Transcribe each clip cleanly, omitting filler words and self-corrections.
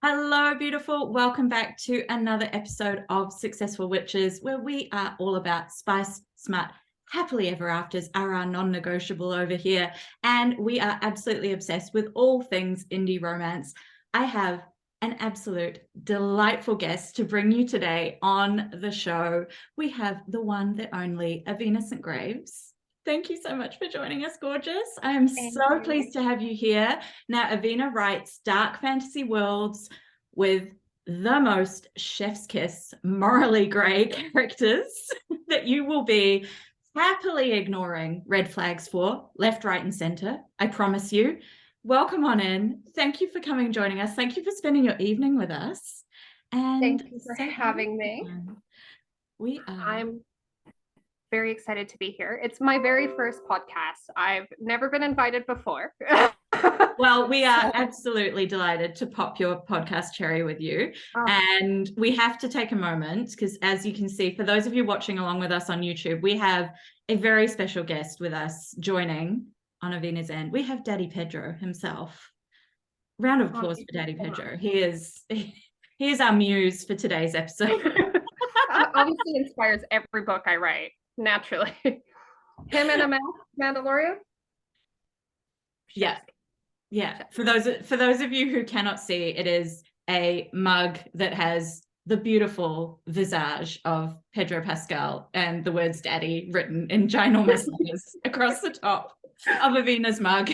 Hello, beautiful. Welcome back to another episode of Successful Witches, where we are all about spice, smart, happily ever afters are our non-negotiable over here. And we are absolutely obsessed with all things indie romance. I have an absolute delightful guest to bring you today on the show. We have the one, the only, Avina St Graves. Thank you so much for joining us, gorgeous. I am so pleased to have you here. Now, Avina writes dark fantasy worlds with the most chef's kiss, morally grey characters that you will be happily ignoring red flags for, left, right, and centre. I promise you. Welcome on in. Thank you for coming and joining us. Thank you for spending your evening with us. And thank you for having me. I'm very excited to be here. It's my very first podcast. I've never been invited before. Well, we are absolutely delighted to pop your podcast cherry with you. And we have to take a moment because, as you can see, for those of you watching along with us on YouTube, we have a very special guest with us joining on Avina's end. We have Daddy Pedro himself. Round of applause for Daddy Pedro. He is our muse for today's episode. Obviously inspires every book I write, naturally. Him and a Mandalorian? Yeah. For those of you who cannot see, it is a mug that has the beautiful visage of Pedro Pascal and the words daddy written in ginormous letters across the top of Avina's mug.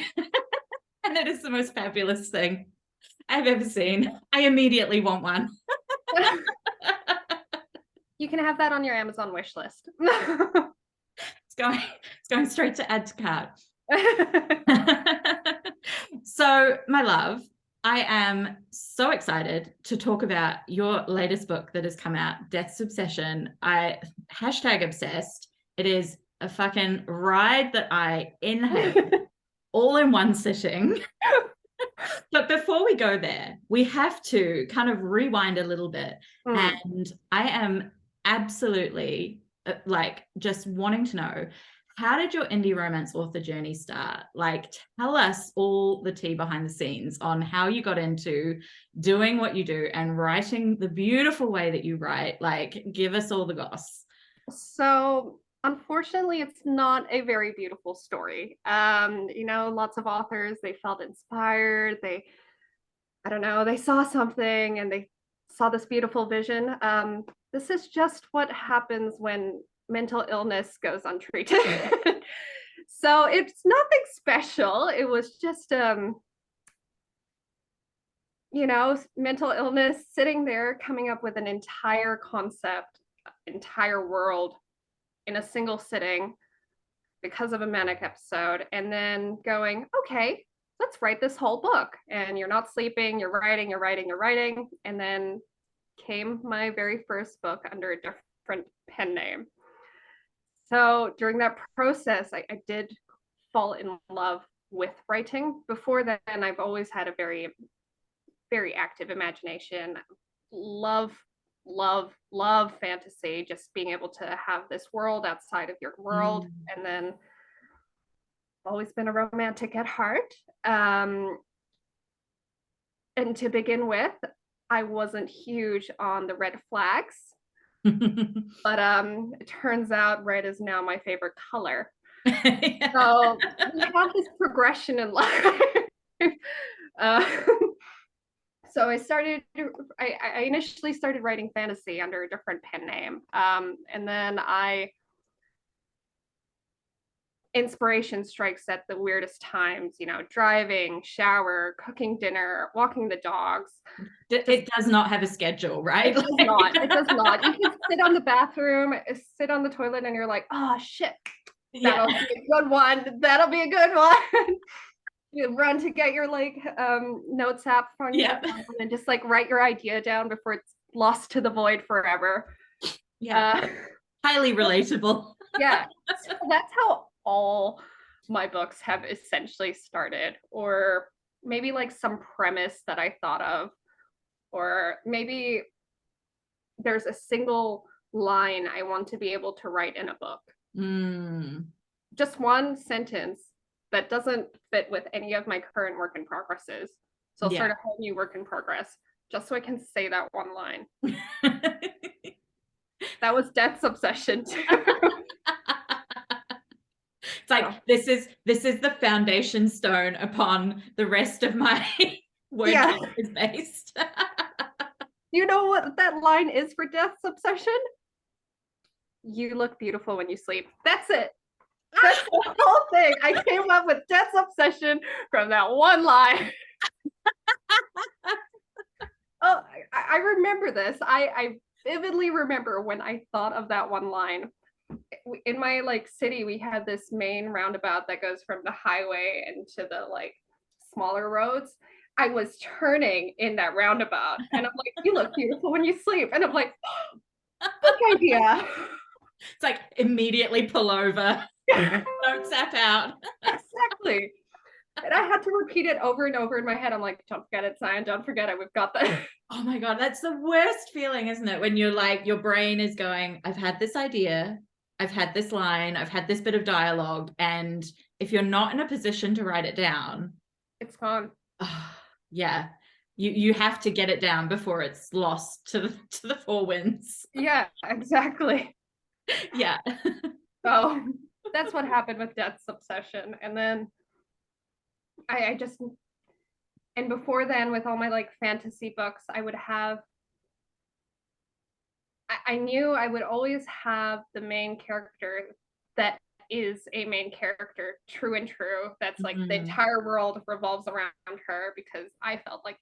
And it is the most fabulous thing I've ever seen. I immediately want one. You can have that on your Amazon wish list. It's going straight to add to cart. So, my love, I am so excited to talk about your latest book that has come out, Death's Obsession. #obsessed. It is a fucking ride that I inhaled all in one sitting. But before we go there, we have to kind of rewind a little bit. And I am absolutely just wanting to know, how did your indie romance author journey start? Like, tell us all the tea behind the scenes on how you got into doing what you do and writing the beautiful way that you write. Like, give us all the goss. So, unfortunately, it's not a very beautiful story. Lots of authors, they felt inspired. They saw something and they saw this beautiful vision. This is just what happens when mental illness goes untreated. So it's nothing special. It was just mental illness, sitting there coming up with an entire concept, entire world in a single sitting because of a manic episode, and then going, okay, let's write this whole book. And you're not sleeping, you're writing. And then came my very first book under a different pen name. So during that process, I did fall in love with writing. Before then, I've always had a very, very active imagination. Love fantasy, just being able to have this world outside of your world. And then always been a romantic at heart. And to begin with, I wasn't huge on the red flags. But it turns out red is now my favorite color. So we have this progression in life. So I initially started writing fantasy under a different pen name. And then inspiration strikes at the weirdest times, driving, shower, cooking dinner, walking the dogs. It does not have a schedule, right? It does not. You can sit on the bathroom, sit on the toilet, and you're like, oh shit, that'll be a good one. You run to get your notes app from your phone and just write your idea down before it's lost to the void forever. Highly relatable. So that's how all my books have essentially started, or maybe some premise that I thought of, or maybe there's a single line I want to be able to write in a book. Just one sentence that doesn't fit with any of my current work in progresses. So I'll start a whole new work in progress. just so I can say that one line. That was Death's obsession too. It's like, this is the foundation stone upon the rest of my word count is based. You know what that line is for Death's obsession? You look beautiful when you sleep. That's it. That's the whole thing. I came up with Death's obsession from that one line. Oh, I remember this. I vividly remember when I thought of that one line. In my like city, we had this main roundabout that goes from the highway into the like smaller roads. I was turning in that roundabout and I'm like, you look beautiful when you sleep. And I'm like, good idea. It's like, immediately pull over. Don't zap out. Exactly. And I had to repeat it over and over in my head. I'm like, don't forget it, Zion. Don't forget it. We've got that. Oh my God, that's the worst feeling, isn't it? When you're like, your brain is going, I've had this idea, I've had this line, I've had this bit of dialogue. And if you're not in a position to write it down, it's gone. Yeah. You have to get it down before it's lost to the four winds. Yeah, exactly. Yeah. So that's what happened with Death's obsession. And then I just, and before then with all my like fantasy books, I would have, I knew I would always have the main character that is a main character, true and true. That's like the entire world revolves around her, because I felt like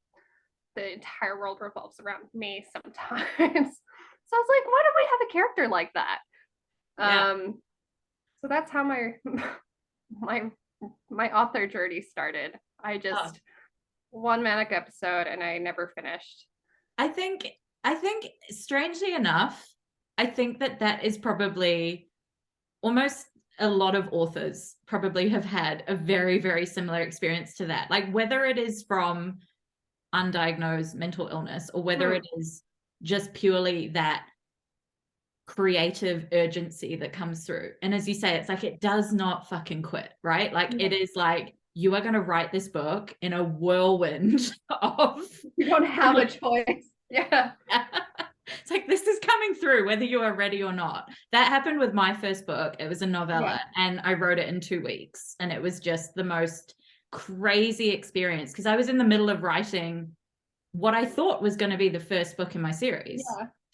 the entire world revolves around me sometimes. So I was like, why don't we have a character like that? Yeah. So that's how my author journey started. I just one manic episode and I never finished. I think strangely enough, I think that is probably almost a lot of authors probably have had a very, very similar experience to that. Like whether it is from undiagnosed mental illness or whether it is just purely that creative urgency that comes through. And as you say, it's like, it does not fucking quit, right? Like it is like, you are going to write this book in a whirlwind of, you don't have a choice. Yeah. It's like, this is coming through whether you are ready or not. That happened with my first book. It was a novella and I wrote it in 2 weeks, and it was just the most crazy experience because I was in the middle of writing what I thought was going to be the first book in my series.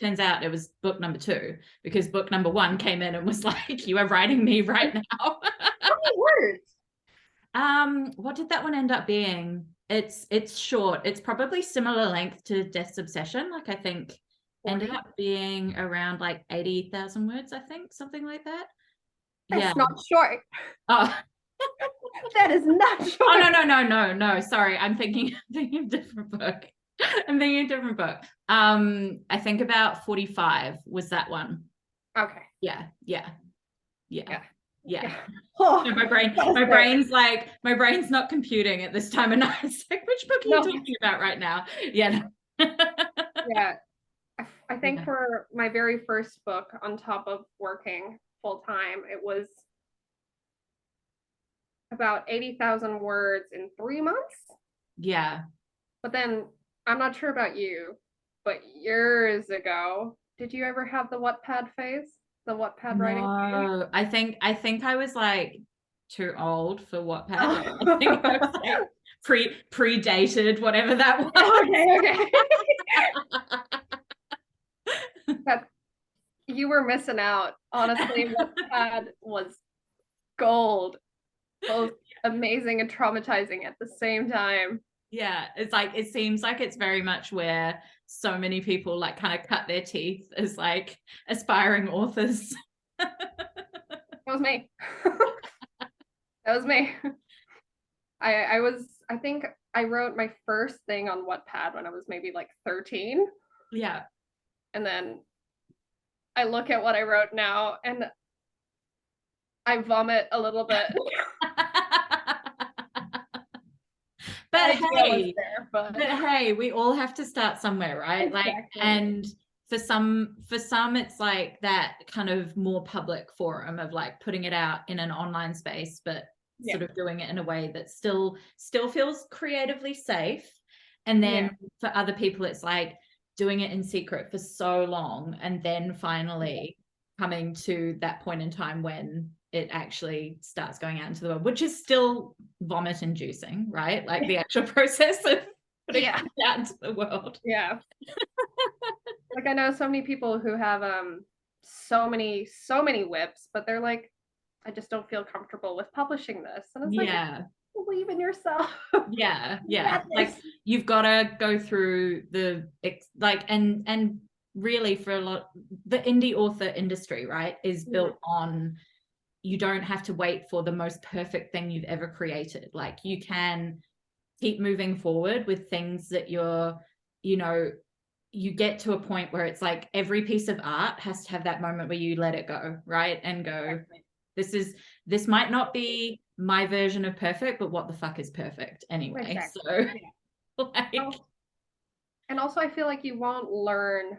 Turns out it was book number 2, because book number 1 came in and was like, you are writing me right now. How many words? What did that one end up being? It's short. It's probably similar length to Death's Obsession. Like I think ended up being around like 80,000 words, I think, something like that. That's not short. Oh. That is not short. Oh, no. Sorry. I'm thinking of different book. I think about 45 was that one. Okay. Yeah. Oh, so my brain's not computing at this time of night. It's like, which book are you talking about right now? Yeah. Yeah. I think for my very first book, on top of working full time, it was about 80,000 words in 3 months. Yeah. But then I'm not sure about you, but years ago, did you ever have the Wattpad phase? The Wattpad writing phase? No, I think I was like too old for Wattpad. I think I was like predated whatever that was. Okay. But you were missing out. Honestly, Wattpad was gold. Both amazing and traumatizing at the same time. Yeah, it's like, it seems like it's very much where so many people like kind of cut their teeth as like aspiring authors. That was me. That was me. I think I wrote my first thing on Wattpad when I was maybe like 13. Yeah. And then I look at what I wrote now and I vomit a little bit. But hey, we all have to start somewhere, right? Exactly. Like, and for some it's like that kind of more public forum of like putting it out in an online space, but sort of doing it in a way that still feels creatively safe. And then for other people, it's like doing it in secret for so long, and then finally coming to that point in time when it actually starts going out into the world, which is still vomit inducing, right? Like the actual process of putting it out into the world. Yeah. Like I know so many people who have so many whips, but they're like, I just don't feel comfortable with publishing this. And it's like, believe in yourself. Yeah. Like you've got to go through the like and really for a lot, the indie author industry, right, is built on, you don't have to wait for the most perfect thing you've ever created. Like you can keep moving forward with things that you're, you know, you get to a point where it's like every piece of art has to have that moment where you let it go, right? And go, this might not be my version of perfect, but what the fuck is perfect anyway? So like, and also I feel like you won't learn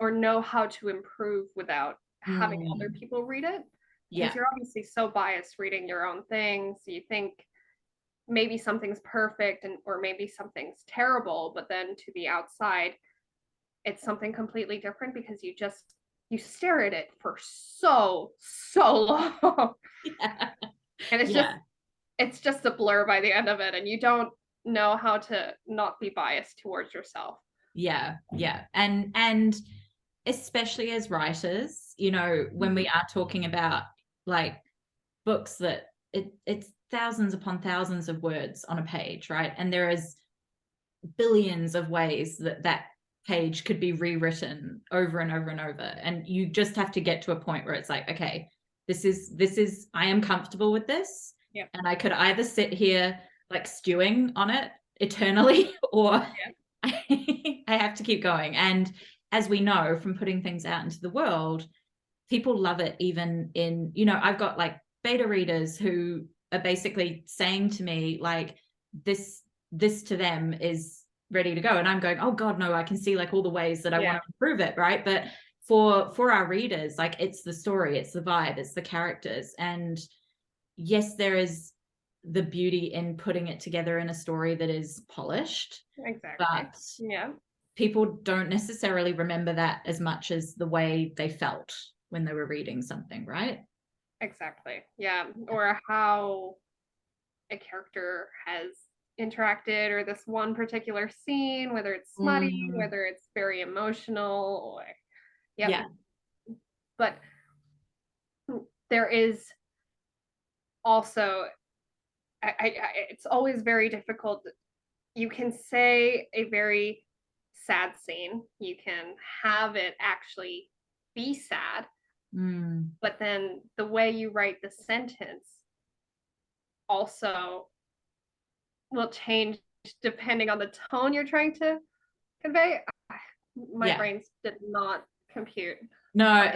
or know how to improve without having other people read it. Because you're obviously so biased reading your own things. You think maybe something's perfect or maybe something's terrible, but then to the outside it's something completely different because you stare at it for so long. And it's just a blur by the end of it, and you don't know how to not be biased towards yourself. And especially as writers, you know, when we are talking about like books that it's thousands upon thousands of words on a page, right? And there is billions of ways that page could be rewritten over and over and over, and you just have to get to a point where it's like, okay, this is I am comfortable with this, and I could either sit here like stewing on it eternally or I have to keep going. And as we know from putting things out into the world, people love it. Even in, you know, I've got like beta readers who are basically saying to me like, this to them is ready to go, and I'm going, oh god, no, I can see like all the ways that I want to improve it, right? But for our readers, like it's the story, it's the vibe, it's the characters. And yes, there is the beauty in putting it together in a story that is polished, but people don't necessarily remember that as much as the way they felt when they were reading something, right? Or how a character has interacted, or this one particular scene, whether it's smutty, whether it's very emotional, or but there is also it's always very difficult. You can say a very sad scene, you can have it actually be sad, but then the way you write the sentence also will change depending on the tone you're trying to convey. My brains did not compute. No,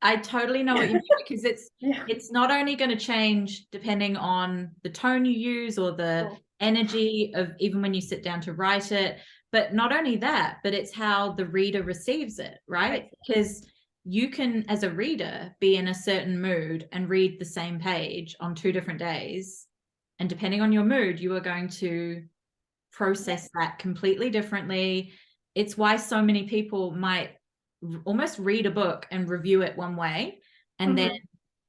I totally know what you mean, because it's not only going to change depending on the tone you use or the energy of even when you sit down to write it, but not only that, but it's how the reader receives it, right? Because you can, as a reader, be in a certain mood and read the same page on 2 different days, and depending on your mood, you are going to process that completely differently. It's why so many people might almost read a book and review it one way, and then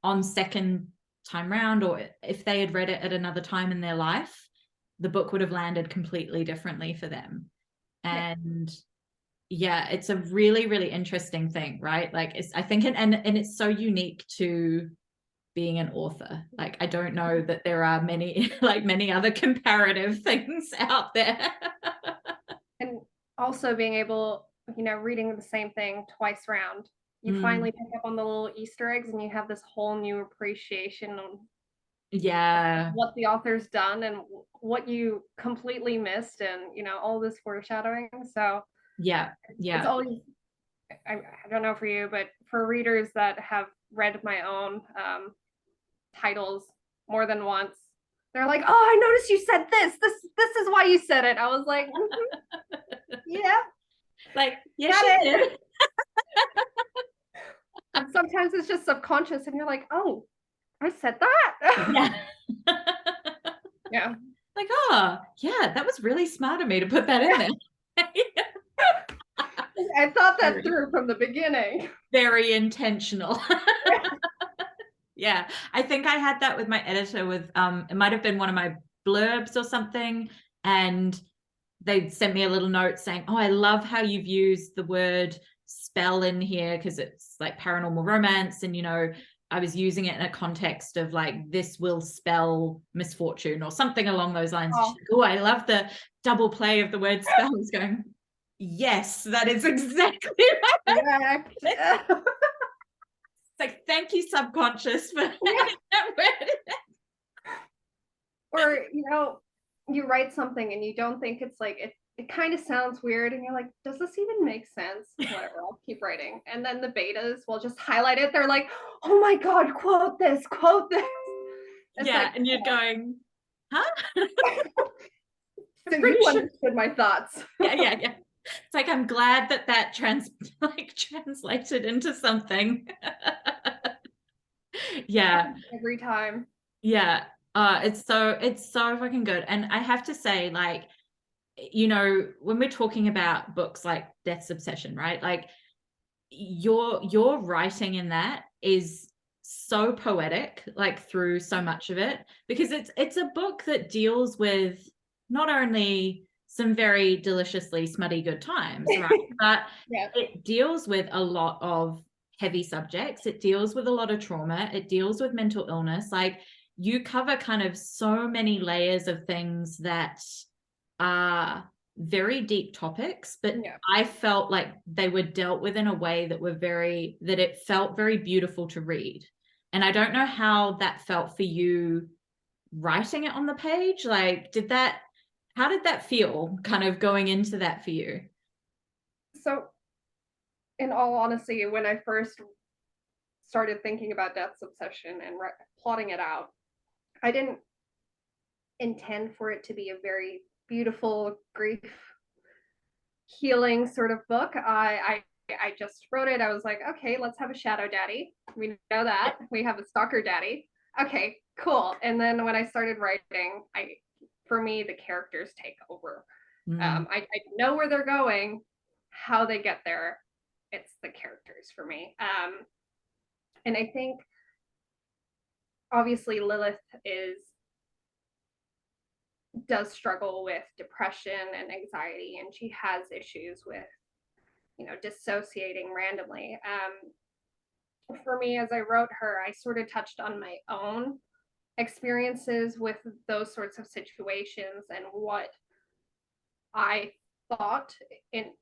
on second time round, or if they had read it at another time in their life, the book would have landed completely differently for them. And it's a really, really interesting thing, right? Like I think and it's so unique to being an author. Like I don't know that there are many other comparative things out there. And also being able, you know, reading the same thing twice round, you finally pick up on the little Easter eggs, and you have this whole new appreciation on what the author's done and what you completely missed, and you know, all this foreshadowing. So it's always, I don't know for you, but for readers that have read my own titles more than once, they're like, oh, I noticed you said this is why you said it. I was like, like, yes, she did. And sometimes it's just subconscious, and you're like, oh, I said that. Like, oh, yeah, that was really smart of me to put that in there. I thought that Very, through from the beginning. very intentional. Yeah, I think I had that with my editor with it might have been one of my blurbs or something, and they sent me a little note saying, oh, I love how you've used the word spell in here because it's like paranormal romance, and I was using it in a context of like this will spell misfortune or something along those lines. Oh, Oh, I love the double play of the word spell. I was going, yes, that is exactly right. correct. It's like, thank you, subconscious, for adding that word. Or, you write something and you don't think it's like it kind of sounds weird and you're like, does this even make sense? Whatever, I'll keep writing. And then the betas will just highlight it. They're like, oh my God, quote this, quote this. It's Yeah, like, and you're going, huh? so I'm you pretty sure. understood my thoughts. Yeah. It's like, I'm glad that translated into something. Yeah. Every time. Yeah. It's so fucking good. And I have to say, like, when we're talking about books like Death's Obsession, right? Like your writing in that is so poetic, like through so much of it, because it's a book that deals with not only some very deliciously smutty good times, right? But Yeah. it deals with a lot of heavy subjects. It deals with a lot of trauma. It deals with mental illness. Like, you cover kind of so many layers of things that are very deep topics, but Yeah. I felt like they were dealt with in a way that it felt very beautiful to read. And I don't know how that felt for you writing it on the page. Like, how did that feel kind of going into that for you? So, in all honesty, when I first started thinking about Death's Obsession and plotting it out, I didn't intend for it to be a very beautiful grief healing sort of book. I just wrote it. I was like, okay, let's have a shadow daddy. We know that. We have a stalker daddy. Okay, cool. And then when I started writing, for me, the characters take over. I know where they're going, how they get there. It's the characters for me. And I think obviously Lilith does struggle with depression and anxiety, and she has issues with dissociating randomly. For me, as I wrote her, I sort of touched on my own experiences with those sorts of situations and what I thought in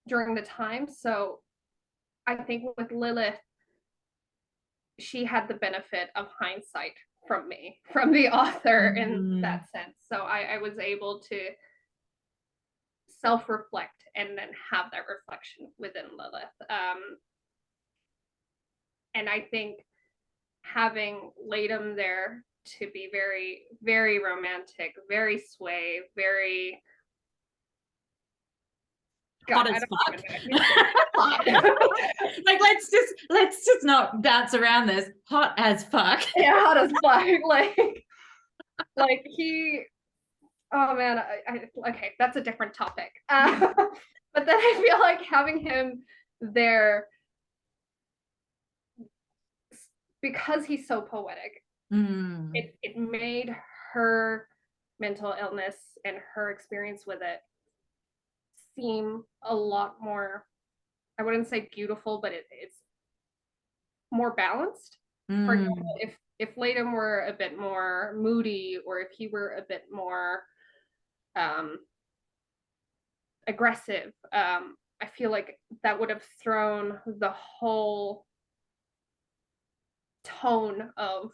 during the time. So I think with Lilith, she had the benefit of hindsight from me, from the author in that sense. So I was able to self-reflect and then have that reflection within Lilith. And I think having Latham there to be very, very romantic, very sway, very hot as fuck. Like, let's just not dance around this. Hot as fuck. Yeah, hot as fuck. Like he. Oh man, okay, that's a different topic. But then I feel like having him there, because he's so poetic, it made her mental illness and her experience with it seem a lot more, I wouldn't say beautiful, but it's more balanced. For example, if Latham were a bit more moody, or if he were a bit more aggressive, I feel like that would have thrown the whole tone of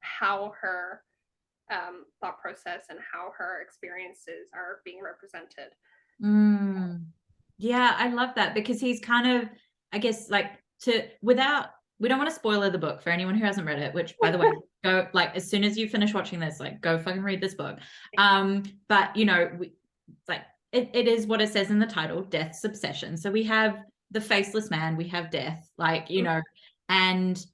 how her thought process and how her experiences are being represented. Yeah, I love that, because he's kind of, I guess, like, we don't want to spoiler the book for anyone who hasn't read it, which, by the way, go, like, as soon as you finish watching this, like, go fucking read this book. But like, it is what it says in the title, Death's Obsession. So we have the faceless man, we have death, like, and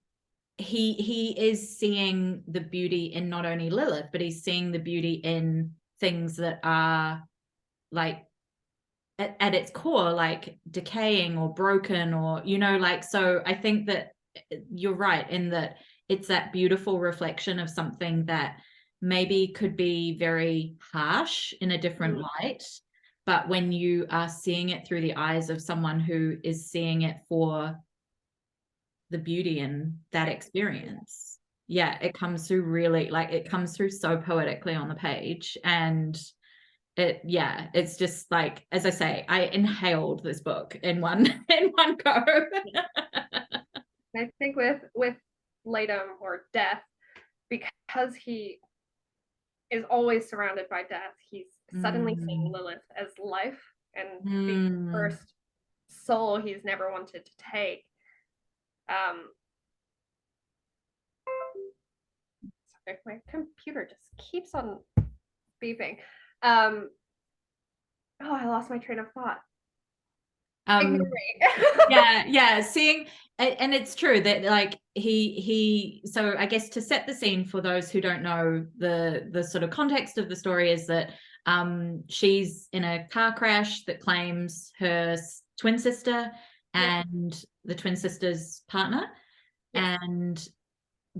he is seeing the beauty in not only Lilith, but he's seeing the beauty in things that are like at its core, like decaying or broken, or, you know, like, so I think that you're right in that it's that beautiful reflection of something that maybe could be very harsh in a different light, but when you are seeing it through the eyes of someone who is seeing it for the beauty in that experience, yeah, it comes through really, like, it comes through so poetically on the page. And it's just like, as I say, I inhaled this book in one go. I think with Latham, or Death, because he is always surrounded by death, he's suddenly seeing Lilith as life and the first soul he's never wanted to take. Sorry, my computer just keeps on beeping. Oh, I lost my train of thought. Yeah, seeing, and it's true that, like, he so I guess to set the scene for those who don't know, the sort of context of the story is that she's in a car crash that claims her twin sister and the twin sister's partner, and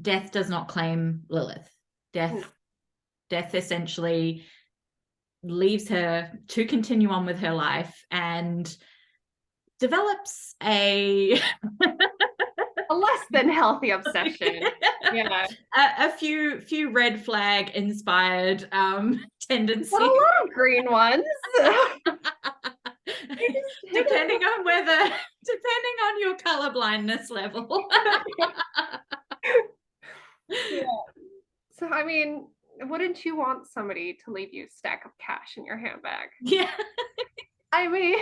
Death does not claim Lilith. Death essentially leaves her to continue on with her life and develops a less than healthy obsession. A few red flag inspired tendencies, but a lot of green ones. depending on your color blindness level. So I mean, wouldn't you want somebody to leave you a stack of cash in your handbag? Yeah. I mean,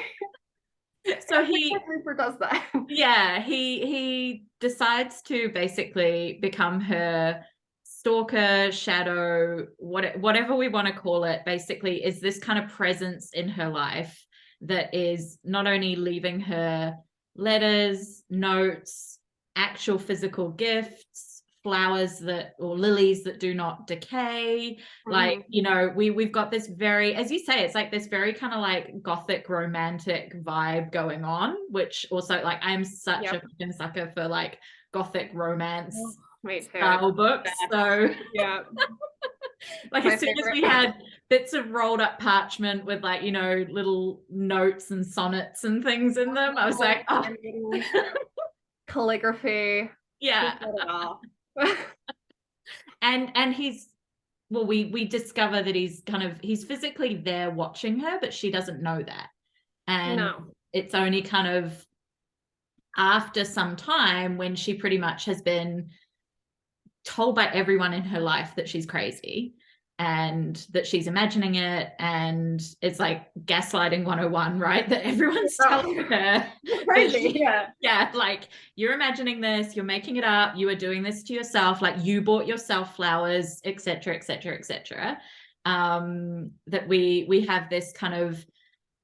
so he Reaper does that. Yeah, he decides to basically become her stalker, shadow, whatever we want to call it. Basically, is this kind of presence in her life that is not only leaving her letters, notes, actual physical gifts, flowers or lilies that do not decay. Like, you know, we've got this very, as you say, it's like this very kind of like gothic romantic vibe going on, which also, like, I'm such a fucking sucker for like gothic romance style books. So like, as soon as we had bits of rolled up parchment with, like, you know, little notes and sonnets and things in them, I was like, oh. Calligraphy. And he's, well, we discover that he's physically there watching her, but she doesn't know that. And it's only kind of after some time, when she pretty much has been told by everyone in her life that she's crazy and that she's imagining it, and it's like gaslighting 101, right? That everyone's telling her crazy. Like, you're imagining this, you're making it up, you are doing this to yourself, like, you bought yourself flowers, etc., etc., etc. That we have this kind of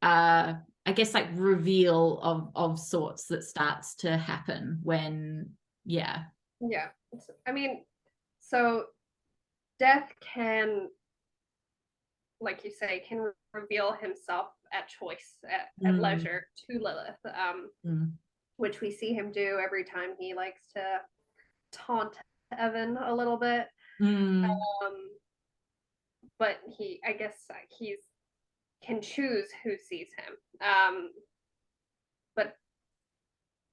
I guess, like, reveal of sorts that starts to happen when I mean, so Death can, like you say, can reveal himself at choice, at leisure, to Lilith, which we see him do every time he likes to taunt Evan a little bit. But I guess he's can choose who sees him. But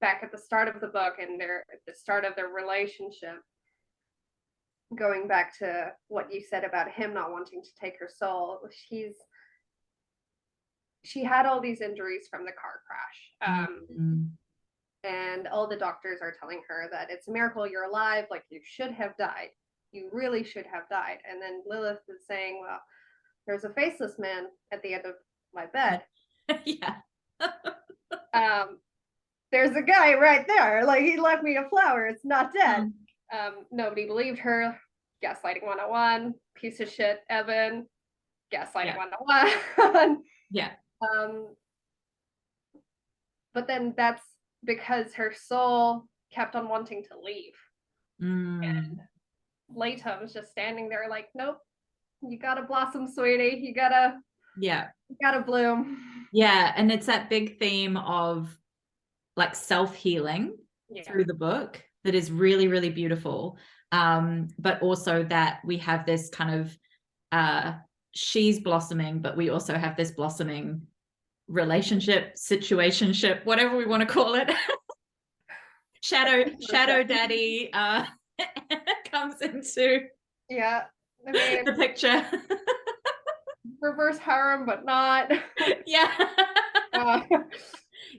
back at the start of the book and at the start of their relationship, going back to what you said about him not wanting to take her soul, she had all these injuries from the car crash. And all the doctors are telling her that it's a miracle you're alive, like, you should have died. You really should have died. And then Lilith is saying, well, there's a faceless man at the end of my bed. There's a guy right there. Like, he left me a flower. It's not dead. Nobody believed her. Gaslighting 101. Piece of shit, Evan. Gaslighting 101. But then that's because her soul kept on wanting to leave. Mm. Latom's just standing there like, nope, you gotta blossom, sweetie. You Yeah. gotta bloom. Yeah. And it's that big theme of like self-healing through the book that is really, really beautiful. But also that we have this kind of she's blossoming, but we also have this blossoming relationship, situationship, whatever we want to call it. shadow daddy comes into I mean, the picture. reverse harem, but not. Yeah.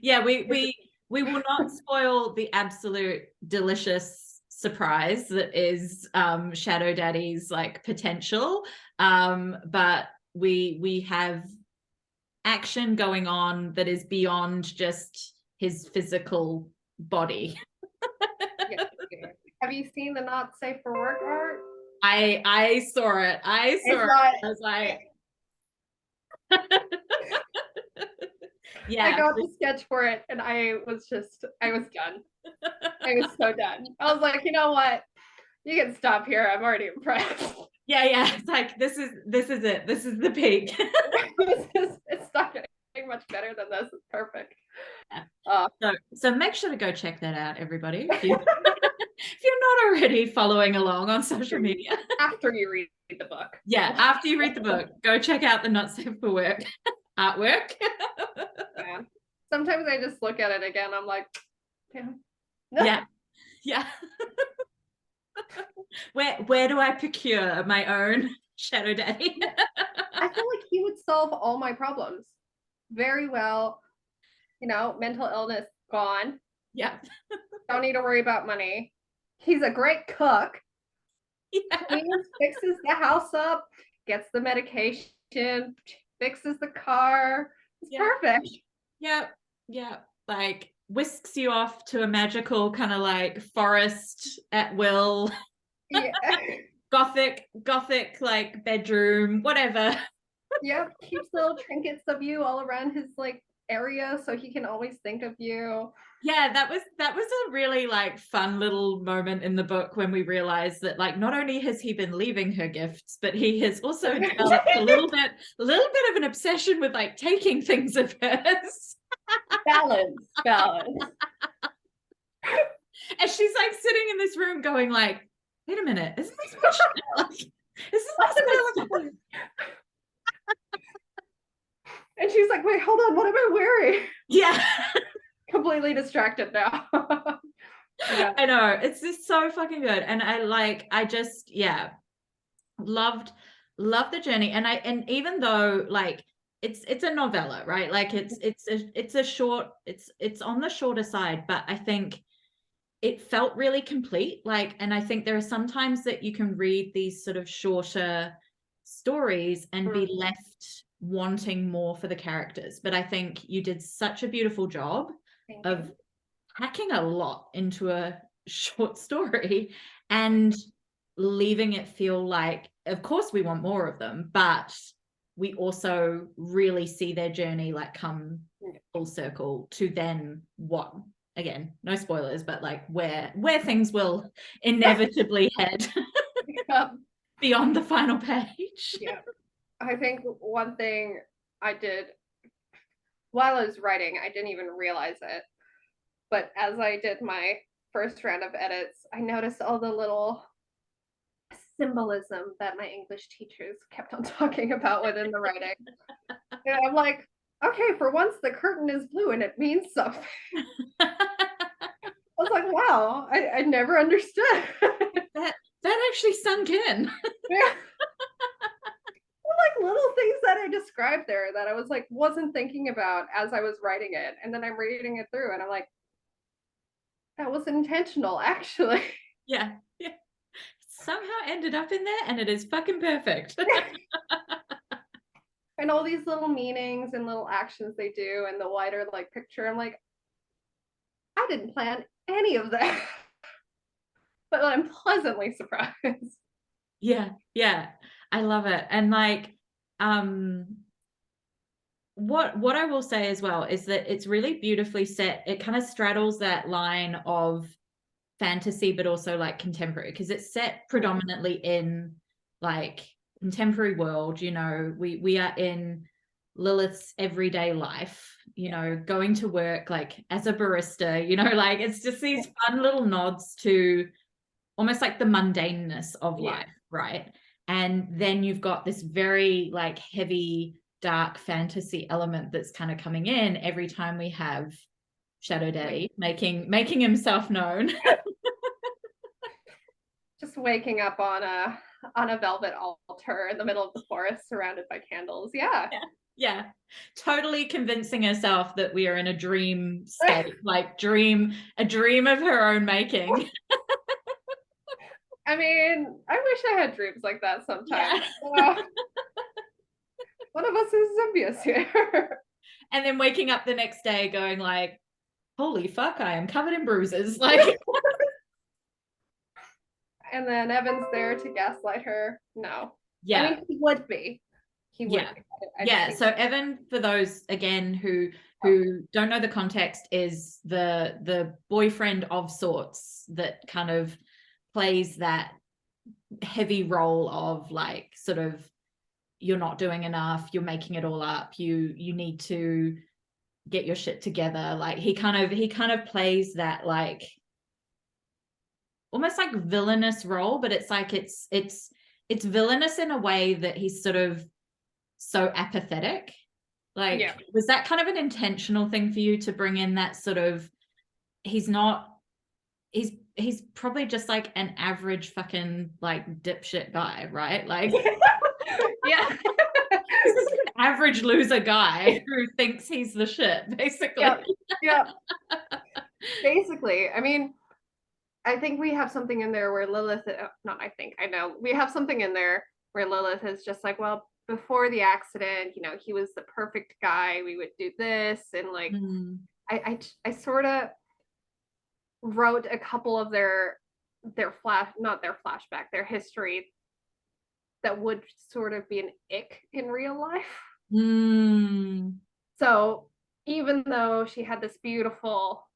Yeah, we will not spoil the absolute delicious surprise that is Shadow Daddy's like potential. But we have action going on that is beyond just his physical body. Have you seen the not safe for work art? I saw it. I was like, yeah. I got the sketch for it and I was done. I was so done. I was like, you know what? You can stop here. I'm already impressed. Yeah. It's like this is it. This is the peak. It's not getting much better than this. It's perfect. So make sure to go check that out, everybody. If you're not already following along on social media. After you read the book. Yeah, after you read the book, go check out the Not Safe for Work artwork. Yeah. Sometimes I just look at it again. I'm like, damn. Yeah. Where do I procure my own Shadow Daddy? I feel like he would solve all my problems very well. Mental illness gone. Yeah. Don't need to worry about money. He's a great cook. Yeah. Cleans, fixes the house up, gets the medication, fixes the car. It's perfect. Yeah. Like whisks you off to a magical kind of like forest at will. Yeah. Gothic like bedroom, whatever. Yep. Keeps little trinkets of you all around his like area so he can always think of you. Yeah, that was a really like fun little moment in the book when we realized that like not only has he been leaving her gifts, but he has also developed a little bit of an obsession with like taking things of hers. Balance. And she's like sitting in this room going like, wait a minute, isn't this my like, isn't this And she's like, wait, hold on, what am I wearing? Yeah. Completely distracted now. Yeah. I know, it's just so fucking good. And I just loved the journey. And even though like it's a novella, right? Like it's a short, it's on the shorter side, but I think it felt really complete. Like, and I think there are some times that you can read these sort of shorter stories and be left wanting more for the characters. But I think you did such a beautiful job of packing a lot into a short story and leaving it feel like, of course we want more of them, but we also really see their journey like come full circle to then what, again, no spoilers, but like where things will inevitably head beyond the final page. Yeah. I think one thing I did while I was writing, I didn't even realize it, but as I did my first round of edits, I noticed all the little symbolism that my English teachers kept on talking about within the writing. And I'm like, okay, for once the curtain is blue and it means something. I was like, wow, I never understood. that actually sunk in. Yeah. Like little things that I described there that I was like wasn't thinking about as I was writing it, and then I'm reading it through and I'm like, that was intentional actually. Yeah somehow ended up in there and it is fucking perfect. And all these little meanings and little actions they do and the wider like picture, I'm like, I didn't plan any of that. But I'm pleasantly surprised. Yeah I love it. And like what I will say as well is that it's really beautifully set. It kind of straddles that line of fantasy, but also like contemporary, because it's set predominantly in like contemporary world. You know, we are in Lilith's everyday life, you know, going to work like as a barista, you know, like it's just these fun little nods to almost like the mundaneness of life, right? And then you've got this very like heavy, dark fantasy element that's kind of coming in every time we have Shadow Daddy making himself known. Just waking up on a velvet altar in the middle of the forest surrounded by candles. Yeah. Totally convincing herself that we are in a dream state, like a dream of her own making. I mean, I wish I had dreams like that sometimes. One of us is envious here. And then waking up the next day going like, holy fuck, I am covered in bruises. Like, and then Evan's there to gaslight her. No. Yeah. I mean, he would be. He would be. So Evan, for those again who don't know the context, is the boyfriend of sorts that kind of plays that heavy role of like sort of, you're not doing enough, you're making it all up, you need to get your shit together. Like he kind of plays that like almost like villainous role, but it's like it's villainous in a way that he's sort of so apathetic. Like, was that kind of an intentional thing for you to bring in that sort of, he's probably just like an average fucking like dipshit guy, right? Like he's an average loser guy who thinks he's the shit, basically. Basically, I mean, I think we have something in there where Lilith, I know we have something in there where Lilith is just like, well, before the accident, you know, he was the perfect guy, we would do this, and like I sort of wrote a couple of their flashback, their history that would sort of be an ick in real life. So even though she had this beautiful,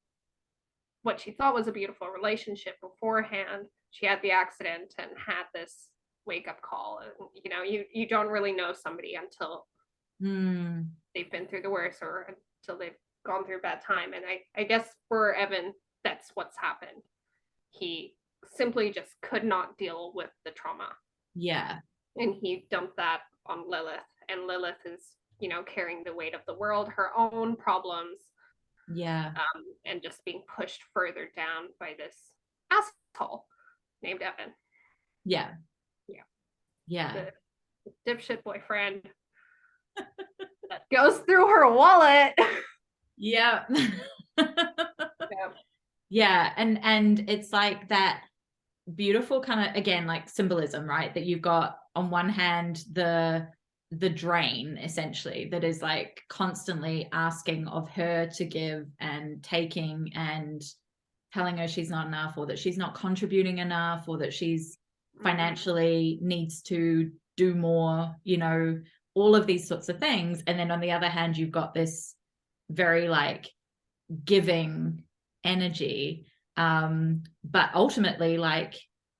what she thought was a beautiful relationship beforehand, she had the accident and had this wake up call. And you know, you don't really know somebody until they've been through the worst or until they've gone through a bad time. And I guess for Evan, that's what's happened. He simply just could not deal with the trauma. And he dumped that on Lilith, and Lilith is, you know, carrying the weight of the world, her own problems, and just being pushed further down by this asshole named Evan. The dipshit boyfriend that goes through her wallet. And it's like that beautiful kind of, again, like symbolism, right? That you've got on one hand the drain, essentially, that is like constantly asking of her to give and taking and telling her she's not enough, or that she's not contributing enough, or that she's financially needs to do more, you know, all of these sorts of things. And then on the other hand, you've got this very like giving energy, but ultimately like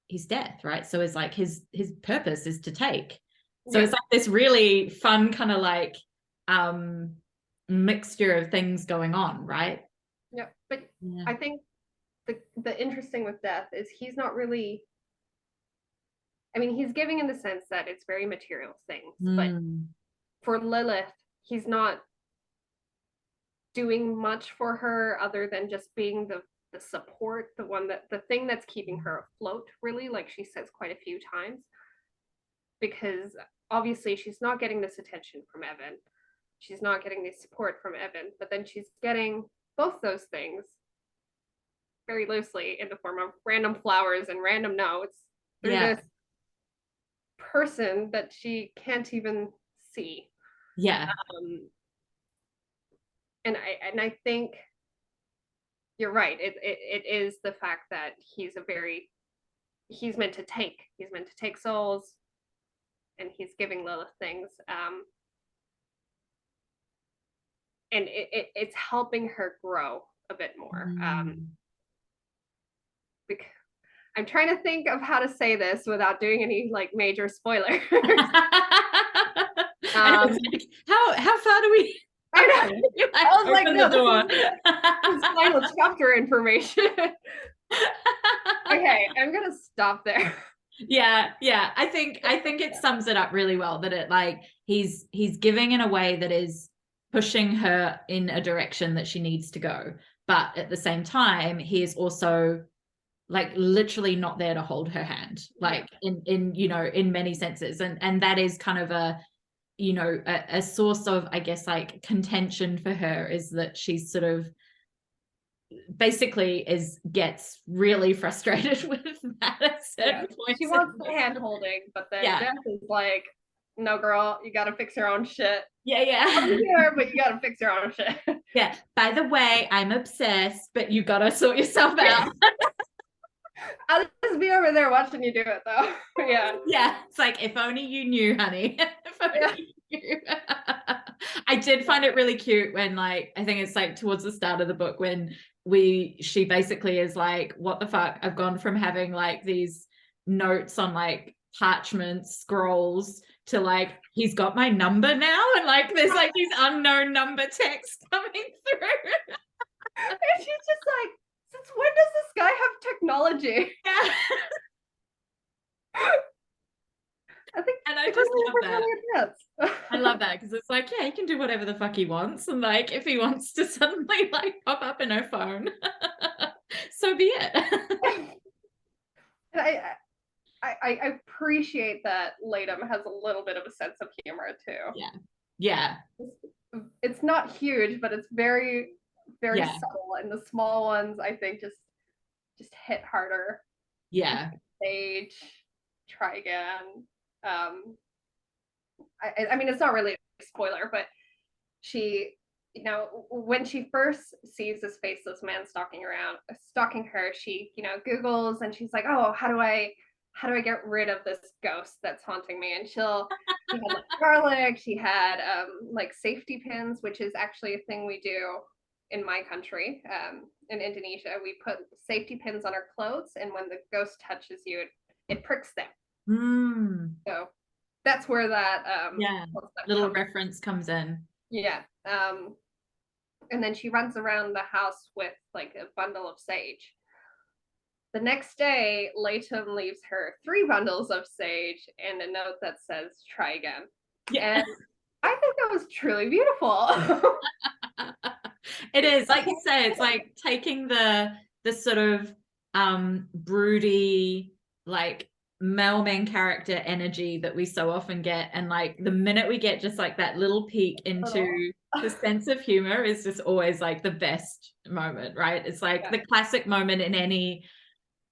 his death, right? So it's like his purpose is to take. So it's like this really fun kind of like mixture of things going on, right? But I think the interesting with death is he's not really, I mean, he's giving in the sense that it's very material things, but for Lilith, he's not doing much for her other than just being the support, the thing that's keeping her afloat, really, like she says quite a few times, because obviously she's not getting this attention from Evan, she's not getting the support from Evan, but then she's getting both those things very loosely in the form of random flowers and random notes through this person that she can't even see. And I think you're right. It is the fact that he's meant to take souls, and he's giving Lilith things. And it's helping her grow a bit more. I'm trying to think of how to say this without doing any like major spoilers. I know, it's like, how far do we I know. you like, I was like, open no, the door. this is final chapter information. Okay, I'm gonna stop there. Yeah, I think it sums it up really well, that it like he's giving in a way that is pushing her in a direction that she needs to go, but at the same time he is also like literally not there to hold her hand, like in you know, in many senses, and that is kind of a, you know, a source of, I guess, like contention for her, is that she's sort of basically gets really frustrated with that at certain points. She wants the hand holding, but then Beth is like, no girl, you gotta fix your own shit. I'm here, but you gotta fix your own shit. Yeah, by the way, I'm obsessed, but you gotta sort yourself out. I'll just be over there watching you do it though. Yeah, it's like, if only you knew, honey. If only you knew. I did find it really cute when, like, I think it's like towards the start of the book when she basically is like, what the fuck, I've gone from having like these notes on like parchment scrolls to like, he's got my number now, and like there's like these unknown number texts coming through. And she's just like, since when does this guy have technology? Yeah. I think, and I just love that. I love that, because it's like, yeah, he can do whatever the fuck he wants, and like if he wants to suddenly like pop up in her phone, so be it. I appreciate that Latham has a little bit of a sense of humor too. Yeah. It's not huge, but it's very, very subtle, and the small ones I think just hit harder. Yeah. Sage, try again. I mean, it's not really a spoiler, but she, you know, when she first sees this faceless man stalking her, she, you know, Googles and she's like, oh, how do I get rid of this ghost that's haunting me? And she had like garlic, she had like safety pins, which is actually a thing we do in my country. In Indonesia, we put safety pins on our clothes, and when the ghost touches you, it pricks them. So that's where that little reference comes in. And then she runs around the house with like a bundle of sage. The next day, Latham leaves her 3 bundles of sage and a note that says, try again. And I think that was truly beautiful. It is, like you say, it's like taking the sort of broody, like mailman character energy that we so often get, and like the minute we get just like that little peek into the sense of humor is just always like the best moment, right? It's like the classic moment in any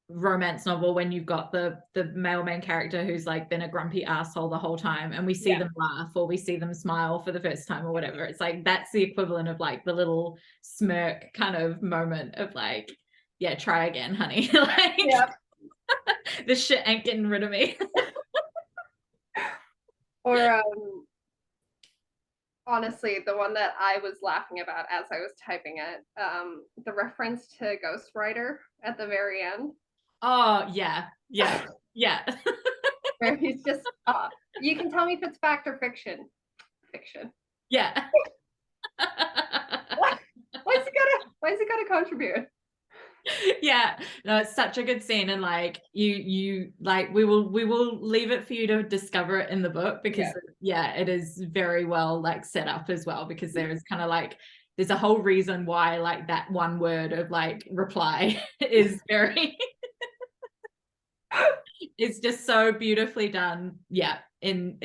romance novel when you've got the mailman character who's like been a grumpy asshole the whole time, and we see them laugh or we see them smile for the first time or whatever. It's like that's the equivalent of like the little smirk kind of moment of like, yeah, try again, honey. Like this shit ain't getting rid of me. Or honestly, the one that I was laughing about as I was typing it, the reference to Ghost Rider at the very end. Oh yeah. Where he's just, you can tell me if it's fact or fiction. Yeah. Why's he gotta contribute? Yeah, no, it's such a good scene, and like you like we will leave it for you to discover it in the book, because it is very well like set up as well, because there is kind of like there's a whole reason why like that one word of like reply is very it's just so beautifully done. In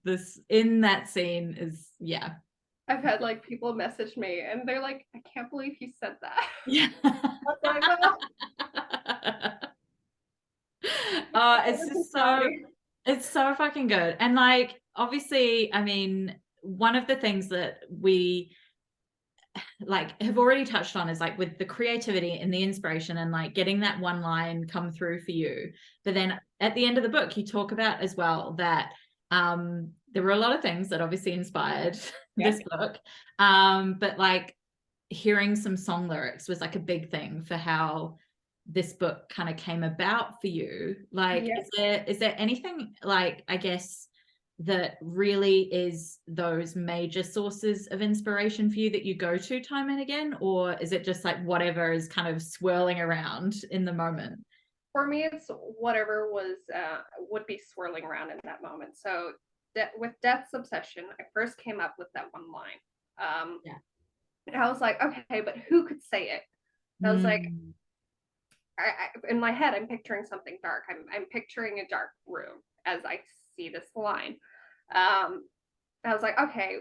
that scene is I've had like people message me and they're like, I can't believe you said that. Like, it's so fucking good. And like obviously, I mean, one of the things that we like have already touched on is like with the creativity and the inspiration and like getting that one line come through for you. But then at the end of the book you talk about as well that there were a lot of things that obviously inspired this book, but like hearing some song lyrics was like a big thing for how this book kind of came about for you? Like, Yeah. is there anything, like, I guess, that really is those major sources of inspiration for you that you go to time and again? Or is it just like whatever is kind of swirling around in the moment? For me, it's whatever would be swirling around in that moment. So with Death's Obsession, I first came up with that one line. Yeah. And I was like, okay, but who could say it? I was like, Mm. in my head, I'm picturing something dark. I'm picturing a dark room as I see this line. I was like, okay,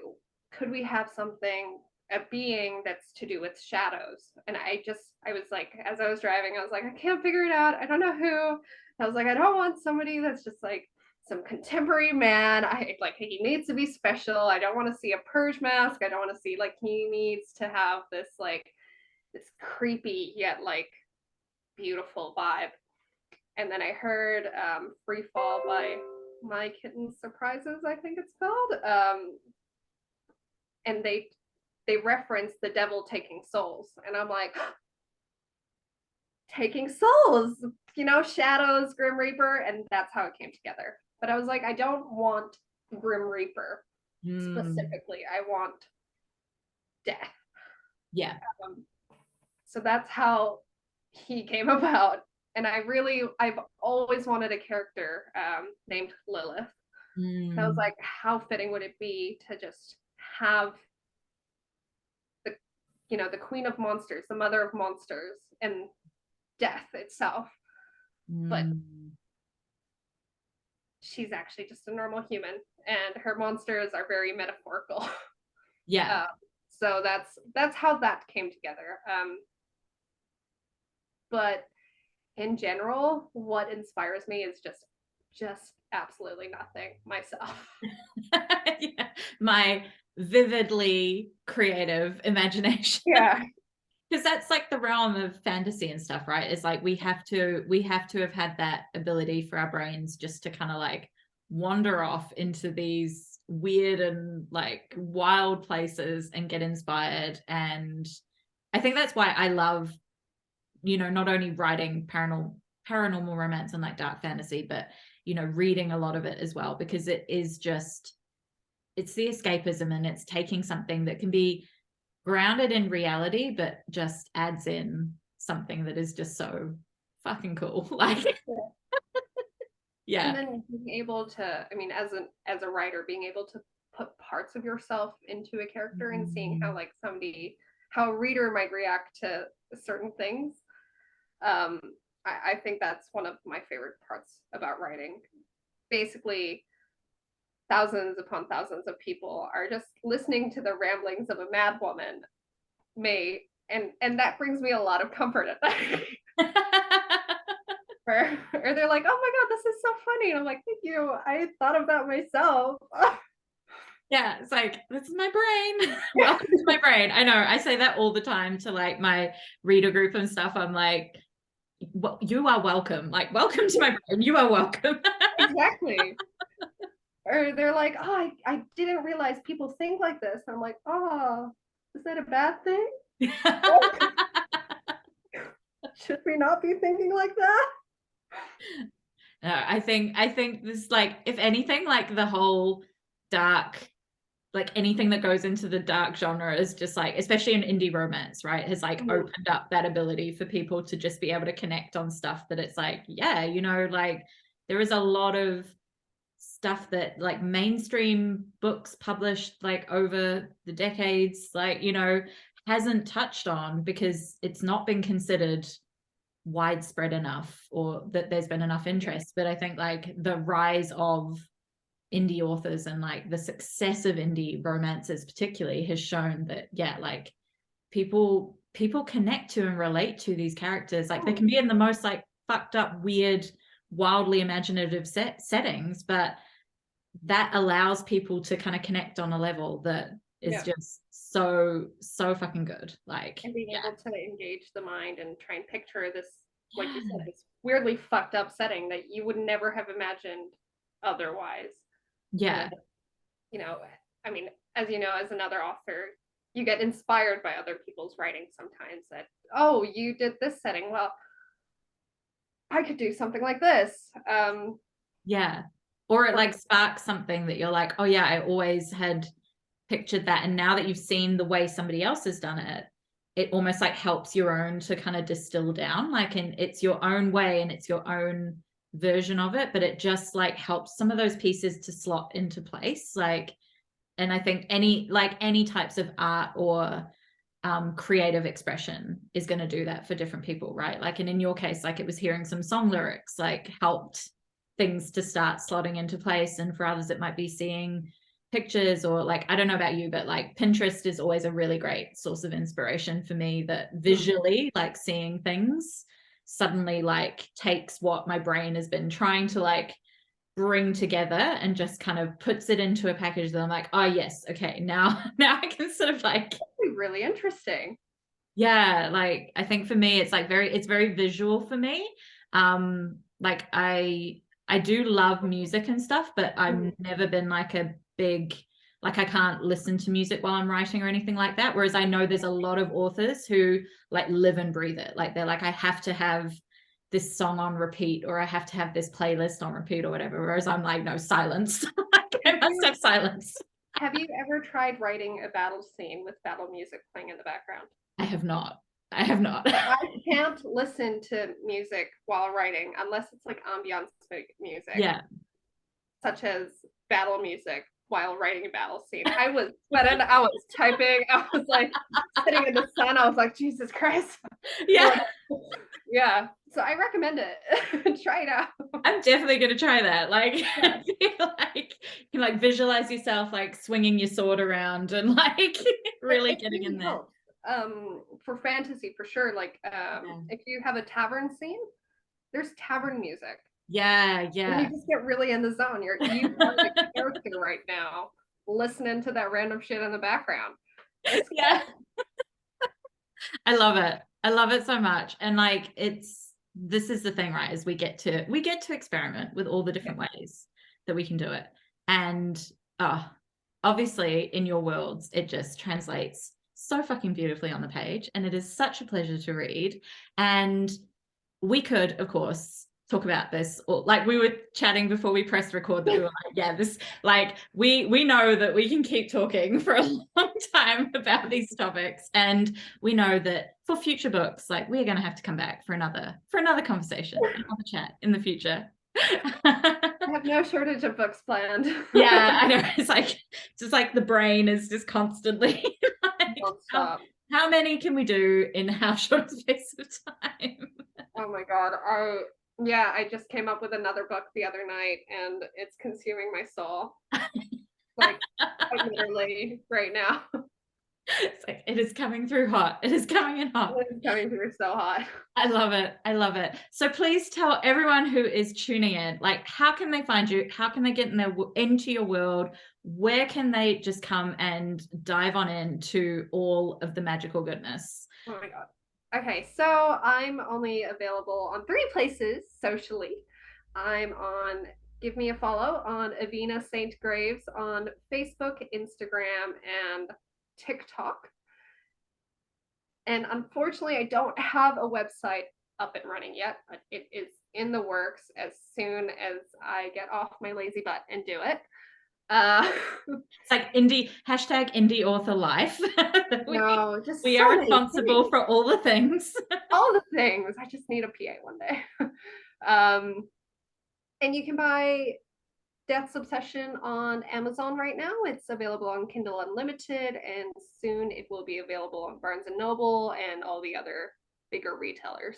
could we have something, a being that's to do with shadows? And I was like, as I was driving, I was like, I can't figure it out. I don't know who. I was like, I don't want somebody that's just like some contemporary man. I like, he needs to be special. I don't want to see a purge mask. I don't want to see, like, he needs to have this like this creepy yet like beautiful vibe. And then I heard Free Fall by My Kitten Surprises, I think it's called. And they reference the devil taking souls. And I'm like, taking souls, shadows, Grim Reaper. And that's how it came together. But I was like, I don't want Grim Reaper specifically. I want death. Yeah. Um, so that's how he came about. And I've always wanted a character named Lilith. And I was like, how fitting would it be to just have the, the queen of monsters, the mother of monsters, and death itself. But she's actually just a normal human, and her monsters are very metaphorical. Yeah. So that's how that came together. But in general, what inspires me is just absolutely nothing myself. Yeah. My vividly creative imagination. Yeah. Because that's like the realm of fantasy and stuff, right? It's like we have to have had that ability for our brains just to kind of like wander off into these weird and like wild places and get inspired. And I think that's why I love, not only writing paranormal romance and like dark fantasy, but reading a lot of it as well, because it's the escapism, and it's taking something that can be grounded in reality, but just adds in something that is just so fucking cool. Like, yeah. And then being able to, I mean, as a writer, being able to put parts of yourself into a character and seeing how a reader might react to certain things. I think that's one of my favorite parts about writing. Basically, thousands upon thousands of people are just listening to the ramblings of a mad woman, May, and that brings me a lot of comfort at night. Or they're like, oh my god, this is so funny. And I'm like, thank you. I thought of that myself. Yeah, it's like, this is my brain. Welcome to my brain. I know, I say that all the time to like my reader group and stuff. I'm like, well, you are welcome. Like, welcome to my brain. You are welcome. Exactly. Or they're like, oh, I didn't realize people think like this. And I'm like, oh, is that a bad thing? Should we not be thinking like that? No, I think this, like, if anything, like the whole dark, like anything that goes into the dark genre is just like, especially in indie romance, right, has like opened up that ability for people to just be able to connect on stuff that it's like, yeah, like there is a lot of stuff that like mainstream books published like over the decades, like, hasn't touched on because it's not been considered widespread enough, or that there's been enough interest. But I think like the rise of indie authors and like the success of indie romances particularly has shown that, yeah, like people connect to and relate to these characters. Like they can be in the most like fucked up, weird, wildly imaginative settings, but that allows people to kind of connect on a level that is just so fucking good. Like, and being able to engage the mind and try and picture this, like you said, this weirdly fucked up setting that you would never have imagined otherwise. Yeah. I mean, as you know, as another author, you get inspired by other people's writing sometimes, that, oh, you did this setting. Well, I could do something like this. Yeah. Or it like sparks something that you're like, oh yeah, I always had pictured that. And now that you've seen the way somebody else has done it, it almost like helps your own to kind of distill down. Like, and it's your own way and it's your own version of it, but it just like helps some of those pieces to slot into place. Like, and I think any types of art or creative expression is going to do that for different people, right? Like, and in your case, like it was hearing some song lyrics like helped things to start slotting into place, and for others it might be seeing pictures, or like, I don't know about you, but like Pinterest is always a really great source of inspiration for me, that visually like seeing things suddenly like takes what my brain has been trying to like bring together and just kind of puts it into a package that I'm like, oh yes, okay, now I can sort of like, really interesting. yeah, like I think for me it's like it's very visual for me. Like I do love music and stuff, but I've never been like a big, like I can't listen to music while I'm writing or anything like that, whereas I know there's a lot of authors who like live and breathe it. Like they're like, I have to have this song on repeat, or I have to have this playlist on repeat or whatever, whereas I'm like, no, silence. I must have silence. Have you ever tried writing a battle scene with battle music playing in the background? I have not. I can't listen to music while writing unless it's like ambiance music. Yeah. Such as battle music while writing a battle scene. I was sweating, I was typing, I was like sitting in the sun, I was like, Jesus Christ. Yeah. Yeah. So I recommend it. Try it out. I'm definitely going to try that. Like, yeah. I feel like you can like visualize yourself like swinging your sword around and like really getting in there. For fantasy, for sure. Like, if you have a tavern scene, there's tavern music. Yeah. And you just get really in the zone. You are the character right now, listening to that random shit in the background. Yeah. I love it. I love it so much. And like, this is the thing, right? Is we get to experiment with all the different ways that we can do it. And obviously in your worlds, it just translates so fucking beautifully on the page. And it is such a pleasure to read. And we could, of course, talk about this, or like we were chatting before we pressed record that we were like, yeah, this, like we know that we can keep talking for a long time about these topics, and we know that for future books, like we're going to have to come back for another conversation, another chat in the future. I have no shortage of books planned. Yeah, I know. It's just like the brain is just constantly like, how many can we do in how short a space of time? Oh my God. I just came up with another book the other night and it's consuming my soul. Like literally right now. It's like, it is coming through hot. It is coming in hot. It is coming through so hot. I love it. I love it. So please tell everyone who is tuning in, like, how can they find you? How can they get into your world? Where can they just come and dive on into all of the magical goodness? Oh my God. Okay, so I'm only available on 3 places socially. I'm on, give me a follow on Avina St Graves on Facebook, Instagram, and TikTok. And unfortunately, I don't have a website up and running yet, but it is in the works as soon as I get off my lazy butt and do it. It's like #indie author life. we so are responsible for all the things. All the things. I just need a PA one day. And you can buy Death's Obsession on Amazon right now. It's available on Kindle Unlimited, and soon it will be available on Barnes & Noble and all the other bigger retailers.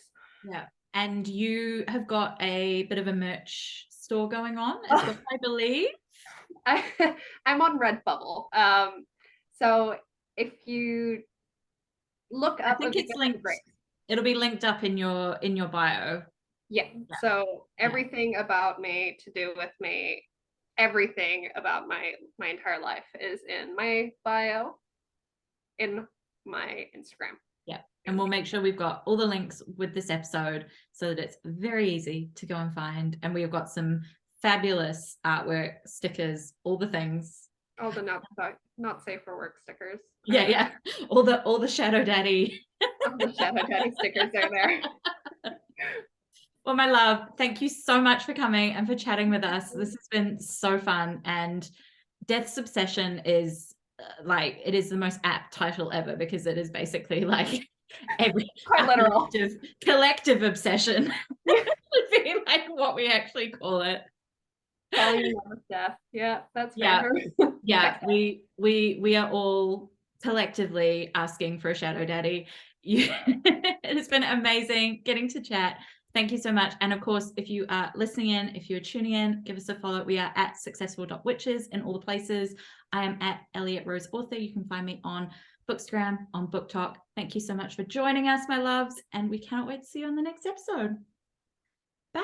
Yeah. And you have got a bit of a merch store going on, as well, I believe. I'm on Redbubble. So if you look up, I think it's linked. It'll be linked up in your bio. Yeah. So everything about me, to do with me, everything about my entire life is in my bio, in my Instagram. Yeah. And we'll make sure we've got all the links with this episode so that it's very easy to go and find. And we've got some fabulous artwork, stickers, all the things. All the not safe for work stickers. Yeah. All the shadow daddy. All the shadow daddy stickers are there. Well, my love, thank you so much for coming and for chatting with us. This has been so fun. And Death's Obsession is like, it is the most apt title ever because it is basically like every Quite literal. collective obsession would be like what we actually call it. Falling in love with death. Yeah, that's Yeah. fair. Yeah, we are all collectively asking for a shadow daddy. It has been amazing getting to chat. Thank you so much. And of course, if you are listening in, if you're tuning in, give us a follow. We are at successful.witches in all the places. I am at Elliot Rose Author. You can find me on Bookstagram, on Book Talk. Thank you so much for joining us, my loves. And we cannot wait to see you on the next episode. Bye.